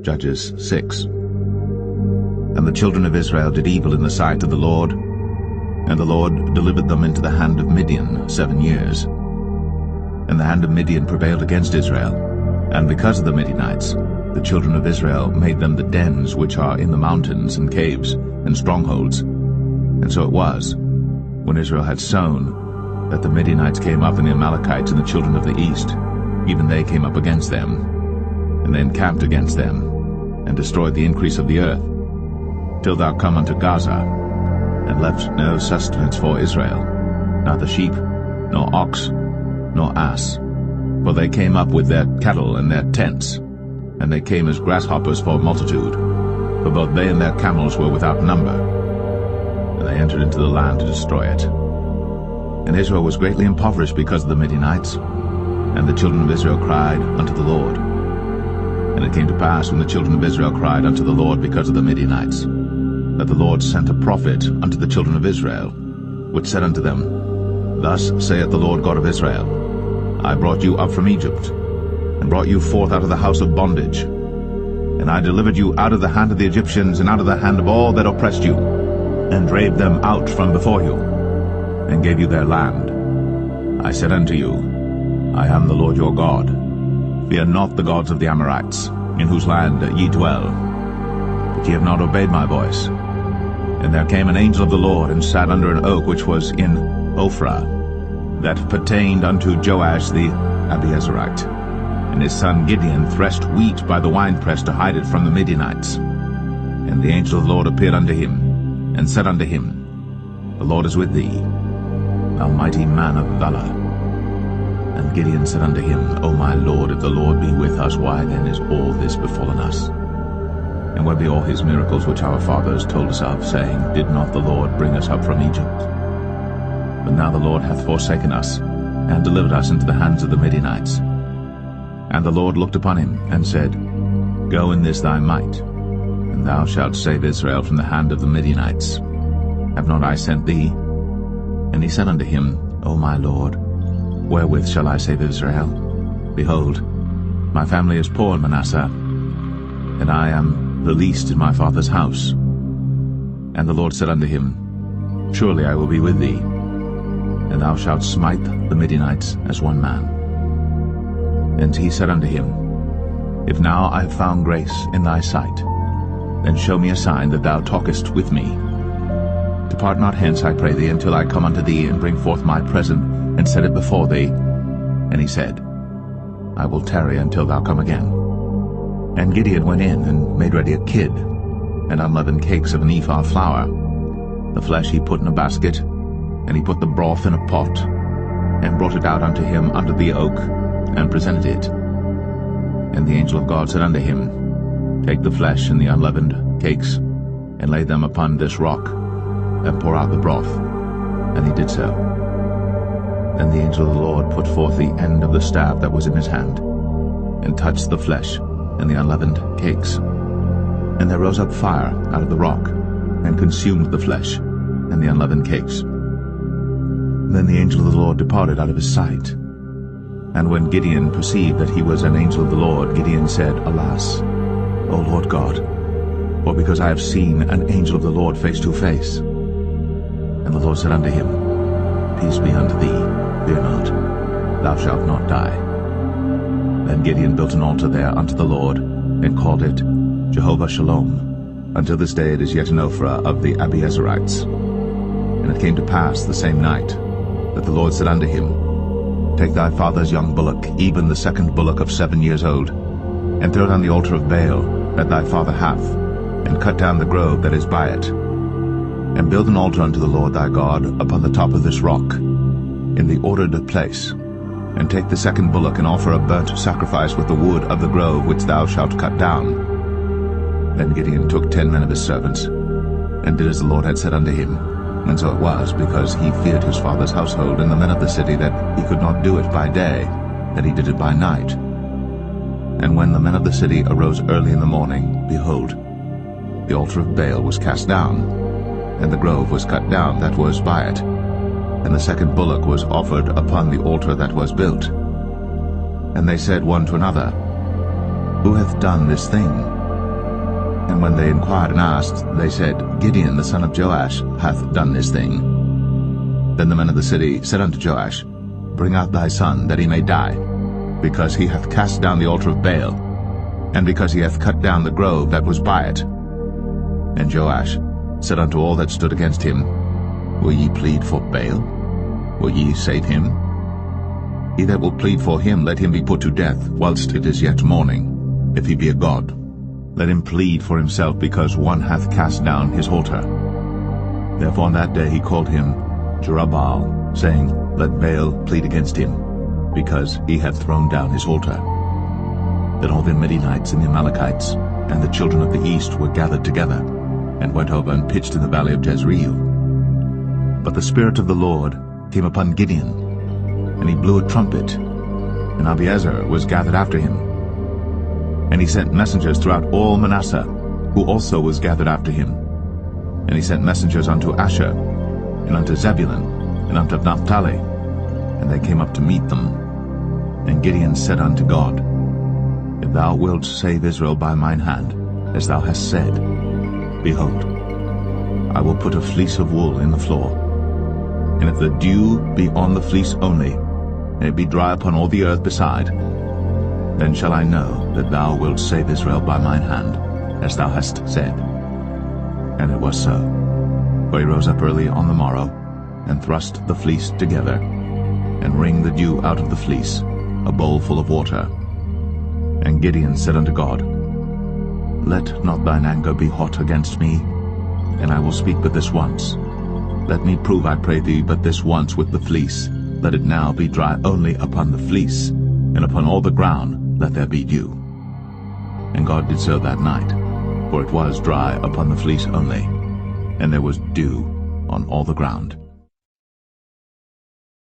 Judges 6. And the children of Israel did evil in the sight of the Lord, and the Lord delivered them into the hand of Midian 7 years. And the hand of Midian prevailed against Israel, and because of the Midianites, the children of Israel made them the dens which are in the mountains and caves and strongholds. And so it was, when Israel had sown, that the Midianites came up, and the Amalekites and the children of the east, even they came up against them. And they encamped against them, and destroyed the increase of the earth, till thou come unto Gaza, and left no sustenance for Israel, neither sheep, nor ox, nor ass. For they came up with their cattle and their tents, and they came as grasshoppers for multitude, for both they and their camels were without number. And they entered into the land to destroy it. And Israel was greatly impoverished because of the Midianites, and the children of Israel cried unto the Lord. And it came to pass, when the children of Israel cried unto the Lord because of the Midianites, that the Lord sent a prophet unto the children of Israel, which said unto them, Thus saith the Lord God of Israel, I brought you up from Egypt, and brought you forth out of the house of bondage. And I delivered you out of the hand of the Egyptians, and out of the hand of all that oppressed you, and drave them out from before you, and gave you their land. I said unto you, I am the Lord your God. Fear not the gods of the Amorites, in whose land ye dwell. But ye have not obeyed my voice. And there came an angel of the Lord, and sat under an oak which was in Ophrah, that pertained unto Joash the Abiezrite. And his son Gideon threshed wheat by the winepress to hide it from the Midianites. And the angel of the Lord appeared unto him, and said unto him, The Lord is with thee, thou mighty man of valor. And Gideon said unto him, O my Lord, if the Lord be with us, why then is all this befallen us? And where be all his miracles which our fathers told us of, saying, Did not the Lord bring us up from Egypt? But now the Lord hath forsaken us, and delivered us into the hands of the Midianites. And the Lord looked upon him, and said, Go in this thy might, and thou shalt save Israel from the hand of the Midianites. Have not I sent thee? And he said unto him, O my Lord, wherewith shall I save Israel? Behold, my family is poor in Manasseh, and I am the least in my father's house. And the Lord said unto him, Surely I will be with thee, and thou shalt smite the Midianites as one man. And he said unto him, If now I have found grace in thy sight, then show me a sign that thou talkest with me. Depart not hence, I pray thee, until I come unto thee, and bring forth my present, and set it before thee. And he said, I will tarry until thou come again. And Gideon went in, and made ready a kid, and unleavened cakes of an ephah of flour. The flesh he put in a basket, and he put the broth in a pot, and brought it out unto him under the oak, and presented it. And the angel of God said unto him, Take the flesh and the unleavened cakes, and lay them upon this rock, and pour out the broth. And he did so. Then the angel of the Lord put forth the end of the staff that was in his hand, and touched the flesh and the unleavened cakes. And there rose up fire out of the rock, and consumed the flesh and the unleavened cakes. Then the angel of the Lord departed out of his sight. And when Gideon perceived that he was an angel of the Lord, Gideon said, Alas, O Lord God, for because I have seen an angel of the Lord face to face. And the Lord said unto him, Peace be unto thee, fear not, thou shalt not die. Then Gideon built an altar there unto the Lord, and called it Jehovah Shalom. Until this day it is yet in Ophrah of the Abiezrites. And it came to pass the same night, that the Lord said unto him, Take thy father's young bullock, even the second bullock of 7 years old, and throw down the altar of Baal that thy father hath, and cut down the grove that is by it. And build an altar unto the Lord thy God upon the top of this rock, in the ordered place. And take the second bullock, and offer a burnt sacrifice with the wood of the grove which thou shalt cut down. Then Gideon took 10 men of his servants, and did as the Lord had said unto him. And so it was, because he feared his father's household and the men of the city, that he could not do it by day, that he did it by night. And when the men of the city arose early in the morning, behold, the altar of Baal was cast down, and the grove was cut down that was by it, and the second bullock was offered upon the altar that was built. And they said one to another, Who hath done this thing? And when they inquired and asked, they said, Gideon the son of Joash hath done this thing. Then the men of the city said unto Joash, Bring out thy son, that he may die, because he hath cast down the altar of Baal, and because he hath cut down the grove that was by it. And Joash said unto all that stood against him, Will ye plead for Baal? Will ye save him? He that will plead for him, let him be put to death, whilst it is yet morning. If he be a god, let him plead for himself, because one hath cast down his altar. Therefore on that day he called him Jerubbaal, saying, Let Baal plead against him, because he hath thrown down his altar. Then all the Midianites and the Amalekites and the children of the east were gathered together, and went over and pitched in the valley of Jezreel. But the Spirit of the Lord came upon Gideon, and he blew a trumpet, and Abiezer was gathered after him. And he sent messengers throughout all Manasseh, who also was gathered after him. And he sent messengers unto Asher, and unto Zebulun, and unto Naphtali, and they came up to meet them. And Gideon said unto God, If thou wilt save Israel by mine hand, as thou hast said, behold, I will put a fleece of wool in the floor. And if the dew be on the fleece only, and it be dry upon all the earth beside, then shall I know that thou wilt save Israel by mine hand, as thou hast said. And it was so. For he rose up early on the morrow, and thrust the fleece together, and wringed the dew out of the fleece, a bowl full of water. And Gideon said unto God, Let not thine anger be hot against me, and I will speak but this once. Let me prove, I pray thee, but this once with the fleece. Let it now be dry only upon the fleece, and upon all the ground let there be dew. And God did so that night, for it was dry upon the fleece only, and there was dew on all the ground.